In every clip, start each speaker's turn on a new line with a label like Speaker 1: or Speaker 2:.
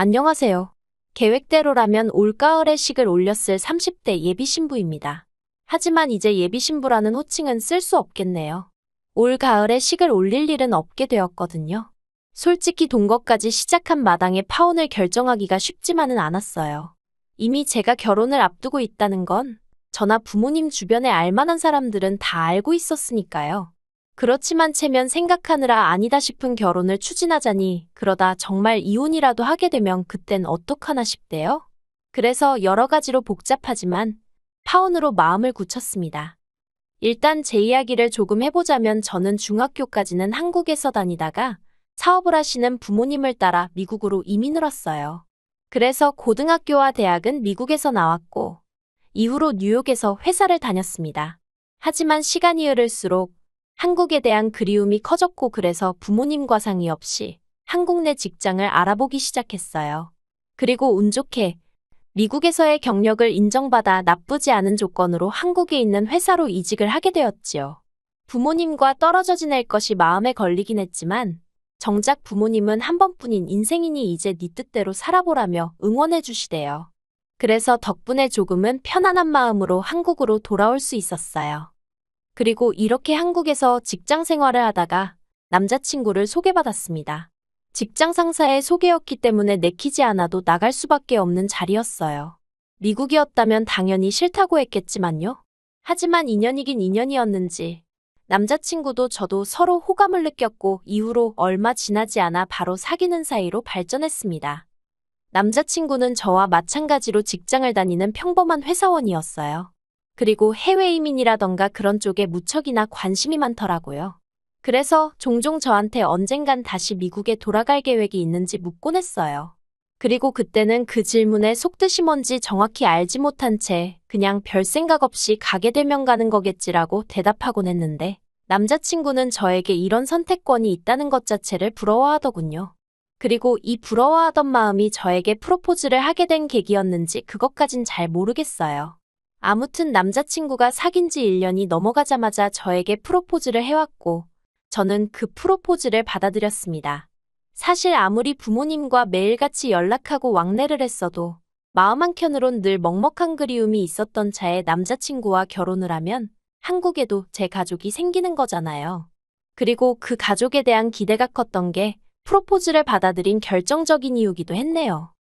Speaker 1: 안녕하세요. 계획대로라면 올가을에 식을 올렸을 30대 예비신부입니다. 하지만 이제 예비신부라는 호칭은 쓸 수 없겠네요. 올가을에 식을 올릴 일은 없게 되었거든요. 솔직히 동거까지 시작한 마당에 파혼을 결정하기가 쉽지만은 않았어요. 이미 제가 결혼을 앞두고 있다는 건 저나 부모님 주변에 알만한 사람들은 다 알고 있었으니까요. 그렇지만 체면 생각하느라 아니다 싶은 결혼을 추진하자니 그러다 정말 이혼이라도 하게 되면 그땐 어떡하나 싶대요. 그래서 여러 가지로 복잡하지만 파혼으로 마음을 굳혔습니다. 일단 제 이야기를 조금 해보자면 저는 중학교까지는 한국에서 다니다가 사업을 하시는 부모님을 따라 미국으로 이민을 왔어요. 그래서 고등학교와 대학은 미국에서 나왔고 이후로 뉴욕에서 회사를 다녔습니다. 하지만 시간이 흐를수록 한국에 대한 그리움이 커졌고 그래서 부모님과 상의 없이 한국 내 직장을 알아보기 시작했어요. 그리고 운 좋게 미국에서의 경력을 인정받아 나쁘지 않은 조건으로 한국에 있는 회사로 이직을 하게 되었지요. 부모님과 떨어져 지낼 것이 마음에 걸리긴 했지만 정작 부모님은 한 번뿐인 인생이니 이제 네 뜻대로 살아보라며 응원해 주시대요. 그래서 덕분에 조금은 편안한 마음으로 한국으로 돌아올 수 있었어요. 그리고 이렇게 한국에서 직장 생활을 하다가 남자친구를 소개받았습니다. 직장 상사의 소개였기 때문에 내키지 않아도 나갈 수밖에 없는 자리였어요. 미국이었다면 당연히 싫다고 했겠지만요. 하지만 인연이긴 인연이었는지 남자친구도 저도 서로 호감을 느꼈고 이후로 얼마 지나지 않아 바로 사귀는 사이로 발전했습니다. 남자친구는 저와 마찬가지로 직장을 다니는 평범한 회사원이었어요. 그리고 해외 이민이라던가 그런 쪽에 무척이나 관심이 많더라고요. 그래서 종종 저한테 언젠간 다시 미국에 돌아갈 계획이 있는지 묻곤 했어요. 그리고 그때는 그 질문에 속뜻이 뭔지 정확히 알지 못한 채 그냥 별 생각 없이 가게 되면 가는 거겠지라고 대답하곤 했는데 남자친구는 저에게 이런 선택권이 있다는 것 자체를 부러워하더군요. 그리고 이 부러워하던 마음이 저에게 프로포즈를 하게 된 계기였는지 그것까진 잘 모르겠어요. 아무튼 남자친구가 사귄 지 1년이 넘어가자마자 저에게 프로포즈를 해왔고 저는 그 프로포즈를 받아들였습니다. 사실 아무리 부모님과 매일같이 연락하고 왕래를 했어도 마음 한켠으론 늘 먹먹한 그리움이 있었던 차에 남자친구와 결혼을 하면 한국에도 제 가족이 생기는 거잖아요. 그리고 그 가족에 대한 기대가 컸던 게 프로포즈를 받아들인 결정적인 이유기도 했네요.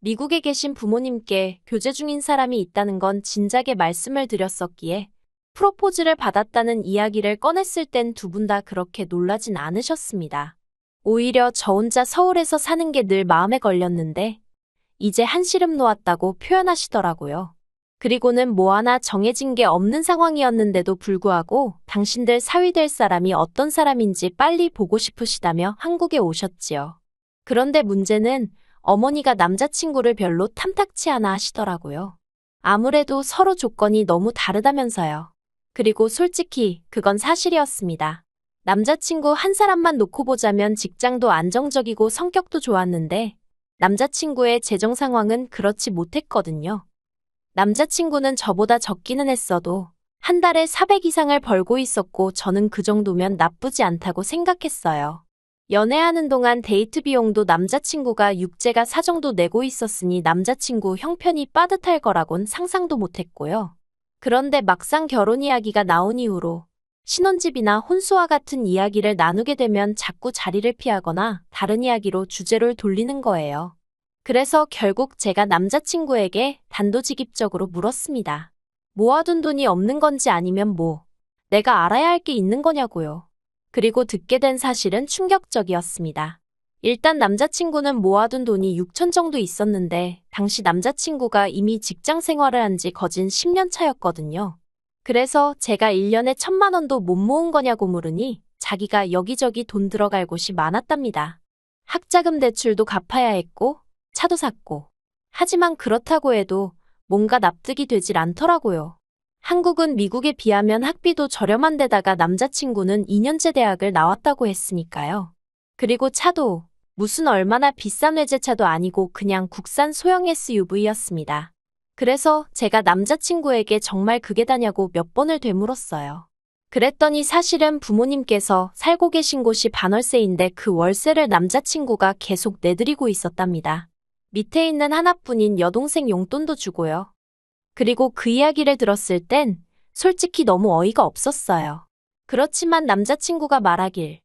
Speaker 1: 미국에 계신 부모님께 교제 중인 사람이 있다는 건 진작에 말씀을 드렸었기에 프로포즈를 받았다는 이야기를 꺼냈을 땐 두 분 다 그렇게 놀라진 않으셨습니다. 오히려 저 혼자 서울에서 사는 게 늘 마음에 걸렸는데 이제 한시름 놓았다고 표현하시더라고요. 그리고는 뭐 하나 정해진 게 없는 상황이었는데도 불구하고 당신들 사위 될 사람이 어떤 사람인지 빨리 보고 싶으시다며 한국에 오셨지요. 그런데 문제는 어머니가 남자친구를 별로 탐탁치 않아 하시더라고요. 아무래도 서로 조건이 너무 다르다면서요. 그리고 솔직히 그건 사실이었습니다. 남자친구 한 사람만 놓고 보자면 직장도 안정적이고 성격도 좋았는데 남자친구의 재정 상황은 그렇지 못했거든요. 남자친구는 저보다 적기는 했어도 한 달에 400 이상을 벌고 있었고 저는 그 정도면 나쁘지 않다고 생각했어요. 연애하는 동안 데이트 비용도 남자친구가 육제가 사정도 내고 있었으니 남자친구 형편이 빠듯할 거라곤 상상도 못했고요. 그런데 막상 결혼 이야기가 나온 이후로 신혼집이나 혼수와 같은 이야기를 나누게 되면 자꾸 자리를 피하거나 다른 이야기로 주제를 돌리는 거예요. 그래서 결국 제가 남자친구에게 단도직입적으로 물었습니다. 모아둔 돈이 없는 건지 아니면 내가 알아야 할 게 있는 거냐고요. 그리고 듣게 된 사실은 충격적이었습니다. 일단 남자친구는 모아둔 돈이 6천 정도 있었는데 당시 남자친구가 이미 직장 생활을 한 지 거진 10년 차였거든요. 그래서 제가 1년에 1,000만 원도 못 모은 거냐고 물으니 자기가 여기저기 돈 들어갈 곳이 많았답니다. 학자금 대출도 갚아야 했고 차도 샀고. 하지만 그렇다고 해도 뭔가 납득이 되질 않더라고요. 한국은 미국에 비하면 학비도 저렴한 데다가 남자친구는 2년제 대학을 나왔다고 했으니까요. 그리고 차도 무슨 얼마나 비싼 외제차도 아니고 그냥 국산 소형 SUV였습니다. 그래서 제가 남자친구에게 정말 그게 다냐고 몇 번을 되물었어요. 그랬더니 사실은 부모님께서 살고 계신 곳이 반월세인데 그 월세를 남자친구가 계속 내드리고 있었답니다. 밑에 있는 하나뿐인 여동생 용돈도 주고요. 그리고 그 이야기를 들었을 땐 솔직히 너무 어이가 없었어요. 그렇지만 남자친구가 말하길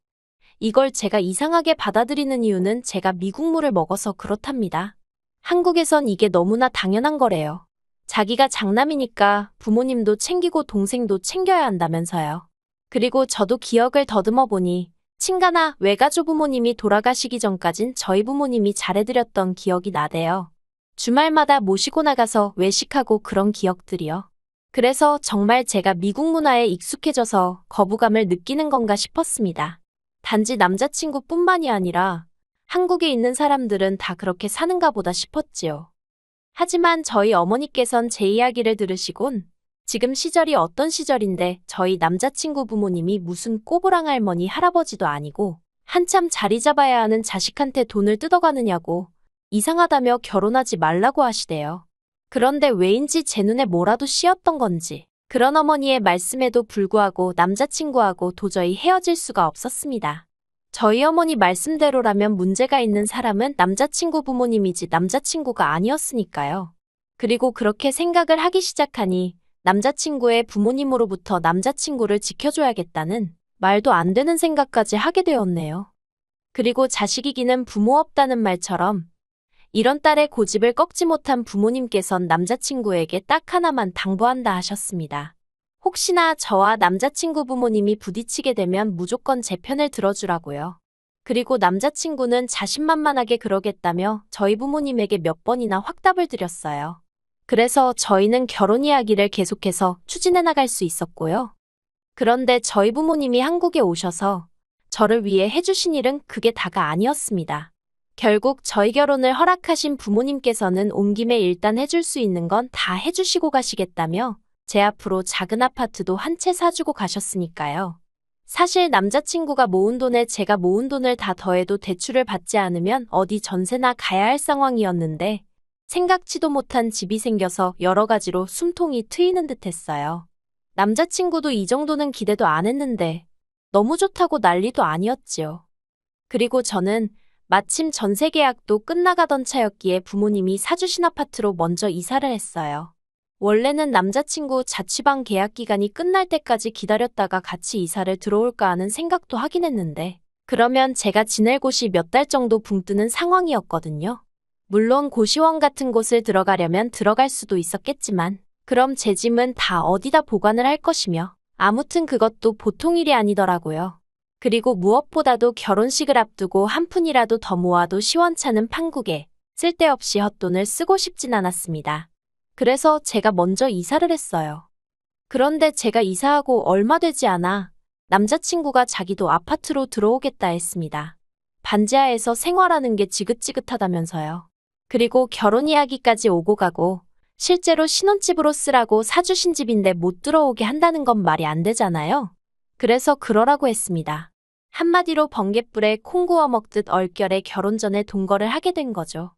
Speaker 1: 이걸 제가 이상하게 받아들이는 이유는 제가 미국물을 먹어서 그렇답니다. 한국에선 이게 너무나 당연한 거래요. 자기가 장남이니까 부모님도 챙기고 동생도 챙겨야 한다면서요. 그리고 저도 기억을 더듬어 보니 친가나 외가족 부모님이 돌아가시기 전까진 저희 부모님이 잘해드렸던 기억이 나대요. 주말마다 모시고 나가서 외식하고 그런 기억들이요. 그래서 정말 제가 미국 문화에 익숙해져서 거부감을 느끼는 건가 싶었습니다. 단지 남자친구뿐만이 아니라 한국에 있는 사람들은 다 그렇게 사는가 보다 싶었지요. 하지만 저희 어머니께선 제 이야기를 들으시곤 지금 시절이 어떤 시절인데 저희 남자친구 부모님이 무슨 꼬부랑 할머니 할아버지도 아니고 한참 자리 잡아야 하는 자식한테 돈을 뜯어가느냐고 이상하다며 결혼하지 말라고 하시대요. 그런데 왜인지 제 눈에 뭐라도 씌었던 건지 그런 어머니의 말씀에도 불구하고 남자친구하고 도저히 헤어질 수가 없었습니다. 저희 어머니 말씀대로라면 문제가 있는 사람은 남자친구 부모님이지 남자친구가 아니었으니까요. 그리고 그렇게 생각을 하기 시작하니 남자친구의 부모님으로부터 남자친구를 지켜줘야겠다는 말도 안 되는 생각까지 하게 되었네요. 그리고 자식 이기는 부모 없다는 말처럼 이런 딸의 고집을 꺾지 못한 부모님께선 남자친구에게 딱 하나만 당부한다 하셨습니다. 혹시나 저와 남자친구 부모님이 부딪히게 되면 무조건 제 편을 들어주라고요. 그리고 남자친구는 자신만만하게 그러겠다며 저희 부모님에게 몇 번이나 확답을 드렸어요. 그래서 저희는 결혼 이야기를 계속해서 추진해 나갈 수 있었고요. 그런데 저희 부모님이 한국에 오셔서 저를 위해 해주신 일은 그게 다가 아니었습니다. 결국 저희 결혼을 허락하신 부모님께서는 온 김에 일단 해줄 수 있는 건 다 해주시고 가시겠다며 제 앞으로 작은 아파트도 한 채 사주고 가셨으니까요. 사실 남자친구가 모은 돈에 제가 모은 돈을 다 더해도 대출을 받지 않으면 어디 전세나 가야 할 상황이었는데 생각지도 못한 집이 생겨서 여러 가지로 숨통이 트이는 듯 했어요. 남자친구도 이 정도는 기대도 안 했는데 너무 좋다고 난리도 아니었지요. 그리고 저는 마침 전세 계약도 끝나가던 차였기에 부모님이 사주신 아파트로 먼저 이사를 했어요. 원래는 남자친구 자취방 계약 기간이 끝날 때까지 기다렸다가 같이 이사를 들어올까 하는 생각도 하긴 했는데 그러면 제가 지낼 곳이 몇 달 정도 붕 뜨는 상황이었거든요. 물론 고시원 같은 곳을 들어가려면 들어갈 수도 있었겠지만 그럼 제 짐은 다 어디다 보관을 할 것이며 아무튼 그것도 보통 일이 아니더라고요. 그리고 무엇보다도 결혼식을 앞두고 한 푼이라도 더 모아도 시원찮은 판국에 쓸데없이 헛돈을 쓰고 싶진 않았습니다. 그래서 제가 먼저 이사를 했어요. 그런데 제가 이사하고 얼마 되지 않아 남자친구가 자기도 아파트로 들어오겠다 했습니다. 반지하에서 생활하는 게 지긋지긋하다면서요. 그리고 결혼 이야기까지 오고 가고 실제로 신혼집으로 쓰라고 사주신 집인데 못 들어오게 한다는 건 말이 안 되잖아요. 그래서 그러라고 했습니다. 한마디로 번갯불에 콩 구워 먹듯 얼결에 결혼 전에 동거를 하게 된 거죠.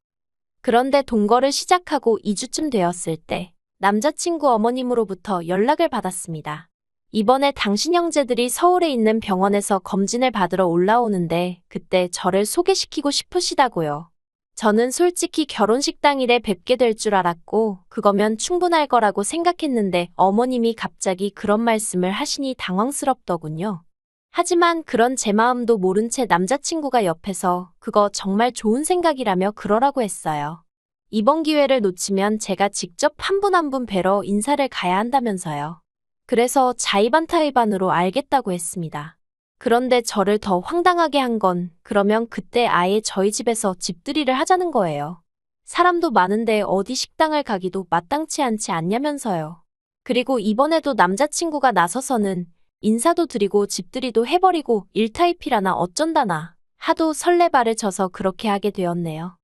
Speaker 1: 그런데 동거를 시작하고 2주쯤 되었을 때 남자친구 어머님으로부터 연락을 받았습니다. 이번에 당신 형제들이 서울에 있는 병원에서 검진을 받으러 올라오는데 그때 저를 소개시키고 싶으시다고요. 저는 솔직히 결혼식 당일에 뵙게 될 줄 알았고 그거면 충분할 거라고 생각했는데 어머님이 갑자기 그런 말씀을 하시니 당황스럽더군요. 하지만 그런 제 마음도 모른 채 남자친구가 옆에서 그거 정말 좋은 생각이라며 그러라고 했어요. 이번 기회를 놓치면 제가 직접 한 분 한 분 뵈러 인사를 가야 한다면서요. 그래서 자의반타의반으로 알겠다고 했습니다. 그런데 저를 더 황당하게 한 건 그러면 그때 아예 저희 집에서 집들이를 하자는 거예요. 사람도 많은데 어디 식당을 가기도 마땅치 않지 않냐면서요. 그리고 이번에도 남자친구가 나서서는 인사도 드리고 집들이도 해버리고 일타이피라나 어쩐다나 하도 설레발을 쳐서 그렇게 하게 되었네요.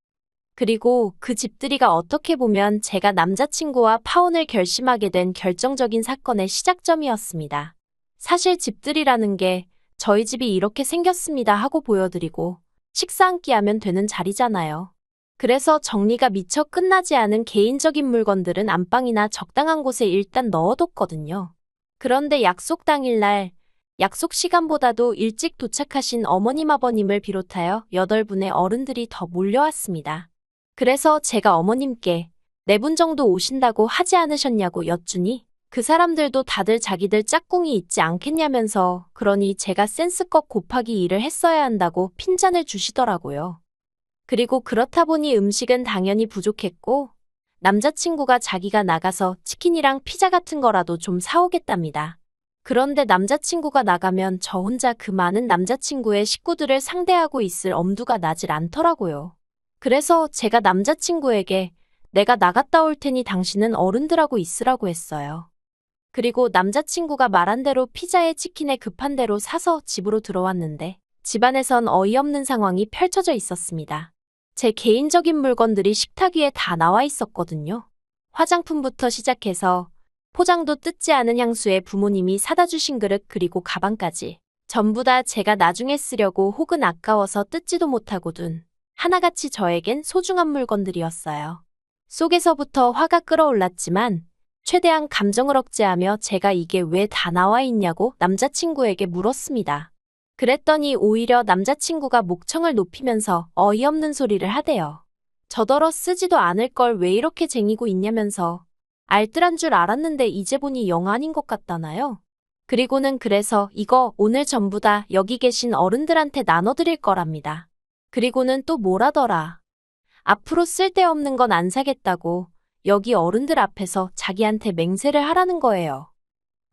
Speaker 1: 그리고 그 집들이가 어떻게 보면 제가 남자친구와 파혼을 결심하게 된 결정적인 사건의 시작점이었습니다. 사실 집들이라는 게 저희 집이 이렇게 생겼습니다 하고 보여드리고 식사 한 끼 하면 되는 자리잖아요. 그래서 정리가 미처 끝나지 않은 개인적인 물건들은 안방이나 적당한 곳에 일단 넣어뒀거든요. 그런데 약속 당일날 약속 시간보다도 일찍 도착하신 어머님 아버님을 비롯하여 8분의 어른들이 더 몰려왔습니다. 그래서 제가 어머님께 4분 정도 오신다고 하지 않으셨냐고 여쭈니 그 사람들도 다들 자기들 짝꿍이 있지 않겠냐면서 그러니 제가 센스껏 곱하기 2를 했어야 한다고 핀잔을 주시더라고요. 그리고 그렇다 보니 음식은 당연히 부족했고 남자친구가 자기가 나가서 치킨이랑 피자 같은 거라도 좀 사오겠답니다. 그런데 남자친구가 나가면 저 혼자 그 많은 남자친구의 식구들을 상대하고 있을 엄두가 나질 않더라고요. 그래서 제가 남자친구에게 내가 나갔다 올 테니 당신은 어른들하고 있으라고 했어요. 그리고 남자친구가 말한 대로 피자에 치킨에 급한 대로 사서 집으로 들어왔는데 집안에선 어이없는 상황이 펼쳐져 있었습니다. 제 개인적인 물건들이 식탁 위에 다 나와 있었거든요. 화장품부터 시작해서 포장도 뜯지 않은 향수에 부모님이 사다 주신 그릇 그리고 가방까지 전부 다 제가 나중에 쓰려고 혹은 아까워서 뜯지도 못하고 둔 하나같이 저에겐 소중한 물건들이었어요. 속에서부터 화가 끓어올랐지만 최대한 감정을 억제하며 제가 이게 왜 다 나와 있냐고 남자친구에게 물었습니다. 그랬더니 오히려 남자친구가 목청을 높이면서 어이없는 소리를 하대요. 저더러 쓰지도 않을 걸 왜 이렇게 쟁이고 있냐면서 알뜰한 줄 알았는데 이제 보니 영 아닌 것 같다나요? 그리고는 그래서 이거 오늘 전부 다 여기 계신 어른들한테 나눠드릴 거랍니다. 그리고는 또 뭐라더라. 앞으로 쓸데없는 건 안 사겠다고 여기 어른들 앞에서 자기한테 맹세를 하라는 거예요.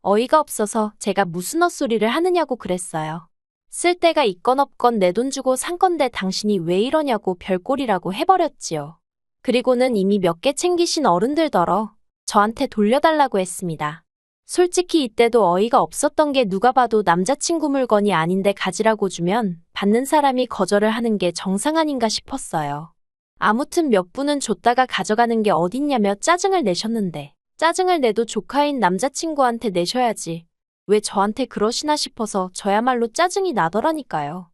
Speaker 1: 어이가 없어서 제가 무슨 헛소리를 하느냐고 그랬어요. 쓸 데가 있건 없건 내 돈 주고 산 건데 당신이 왜 이러냐고 별꼴이라고 해버렸지요. 그리고는 이미 몇 개 챙기신 어른들더러 저한테 돌려달라고 했습니다. 솔직히 이때도 어이가 없었던 게 누가 봐도 남자친구 물건이 아닌데 가지라고 주면 받는 사람이 거절을 하는 게 정상 아닌가 싶었어요. 아무튼 몇 분은 줬다가 가져가는 게 어딨냐며 짜증을 내셨는데 짜증을 내도 조카인 남자친구한테 내셔야지. 왜 저한테 그러시나 싶어서 저야말로 짜증이 나더라니까요.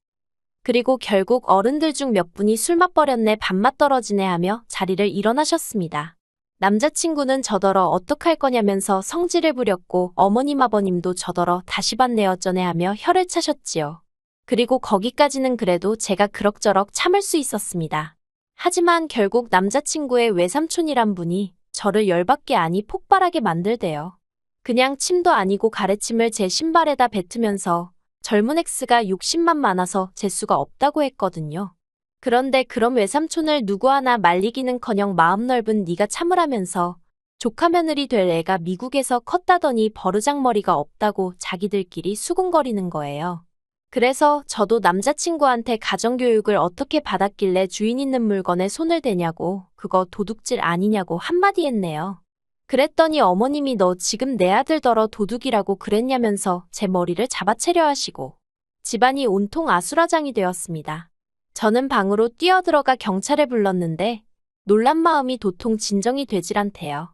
Speaker 1: 그리고 결국 어른들 중 몇 분이 술 맛버렸네 밥맛 떨어지네 하며 자리를 일어나셨습니다. 남자친구는 저더러 어떡할 거냐면서 성질을 부렸고 어머님 아버님도 저더러 다시 받네 어쩌네 하며 혀를 차셨지요. 그리고 거기까지는 그래도 제가 그럭저럭 참을 수 있었습니다. 하지만 결국 남자친구의 외삼촌이란 분이 저를 열받게 아니 폭발하게 만들대요. 그냥 침도 아니고 가래침을 제 신발에다 뱉으면서 젊은 X가 욕심만 많아서 재수가 없다고 했거든요. 그런데 그럼 외삼촌을 누구 하나 말리기는커녕 마음 넓은 네가 참으라면서 조카 며느리 될 애가 미국에서 컸다더니 버르장머리가 없다고 자기들끼리 수군거리는 거예요. 그래서 저도 남자친구한테 가정교육을 어떻게 받았길래 주인 있는 물건에 손을 대냐고 그거 도둑질 아니냐고 한마디 했네요. 그랬더니 어머님이 너 지금 내 아들더러 도둑이라고 그랬냐면서 제 머리를 잡아채려 하시고 집안이 온통 아수라장이 되었습니다. 저는 방으로 뛰어들어가 경찰을 불렀는데 놀란 마음이 도통 진정이 되질 않대요.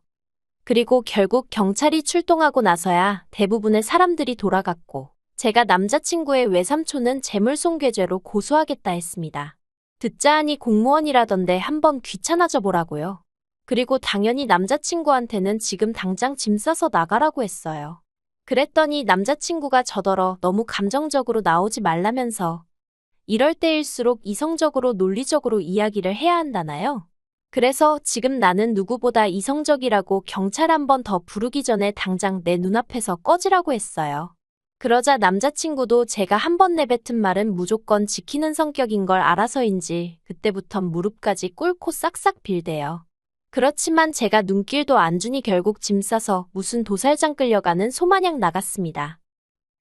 Speaker 1: 그리고 결국 경찰이 출동하고 나서야 대부분의 사람들이 돌아갔고 제가 남자친구의 외삼촌은 재물손괴죄로 고소하겠다 했습니다. 듣자 하니 공무원이라던데 한번 귀찮아져 보라고요. 그리고 당연히 남자친구한테는 지금 당장 짐 싸서 나가라고 했어요. 그랬더니 남자친구가 저더러 너무 감정적으로 나오지 말라면서 이럴 때일수록 이성적으로 논리적으로 이야기를 해야 한다나요? 그래서 지금 나는 누구보다 이성적이라고 경찰 한 번 더 부르기 전에 당장 내 눈앞에서 꺼지라고 했어요. 그러자 남자친구도 제가 한 번 내뱉은 말은 무조건 지키는 성격인 걸 알아서인지 그때부턴 무릎까지 꿇고 싹싹 빌대요. 그렇지만 제가 눈길도 안 주니 결국 짐 싸서 무슨 도살장 끌려가는 소마냥 나갔습니다.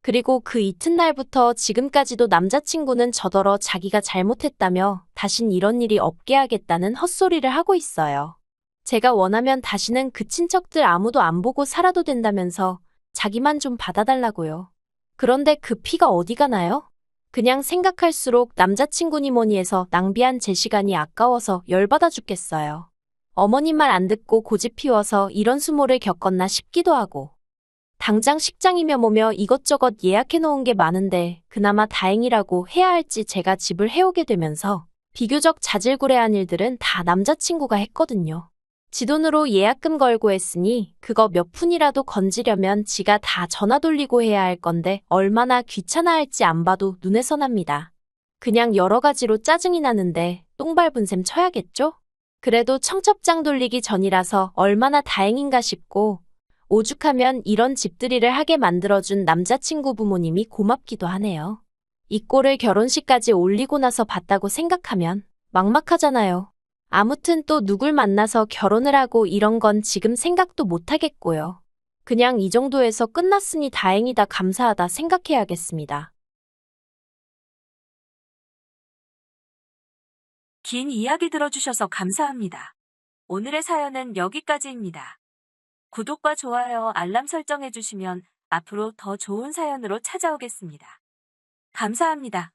Speaker 1: 그리고 그 이튿날부터 지금까지도 남자친구는 저더러 자기가 잘못했다며 다신 이런 일이 없게 하겠다는 헛소리를 하고 있어요. 제가 원하면 다시는 그 친척들 아무도 안 보고 살아도 된다면서 자기만 좀 받아달라고요. 그런데 그 피가 어디 가나요? 그냥 생각할수록 남자친구니 뭐니 해서 낭비한 제 시간이 아까워서 열받아 죽겠어요. 어머님 말 안 듣고 고집 피워서 이런 수모를 겪었나 싶기도 하고 당장 식장이며 뭐며 이것저것 예약해 놓은 게 많은데 그나마 다행이라고 해야 할지 제가 집을 해오게 되면서 비교적 자질구레한 일들은 다 남자친구가 했거든요. 지 돈으로 예약금 걸고 했으니 그거 몇 푼이라도 건지려면 지가 다 전화 돌리고 해야 할 건데 얼마나 귀찮아할지 안 봐도 눈에 선합니다. 그냥 여러 가지로 짜증이 나는데 똥 밟은 셈 쳐야겠죠? 그래도 청첩장 돌리기 전이라서 얼마나 다행인가 싶고, 오죽하면 이런 집들이를 하게 만들어준 남자친구 부모님이 고맙기도 하네요. 이 꼴을 결혼식까지 올리고 나서 봤다고 생각하면 막막하잖아요. 아무튼 또 누굴 만나서 결혼을 하고 이런 건 지금 생각도 못 하겠고요. 그냥 이 정도에서 끝났으니 다행이다, 감사하다 생각해야겠습니다.
Speaker 2: 긴 이야기 들어주셔서 감사합니다. 오늘의 사연은 여기까지입니다. 구독과 좋아요, 알람 설정해주시면 앞으로 더 좋은 사연으로 찾아오겠습니다. 감사합니다.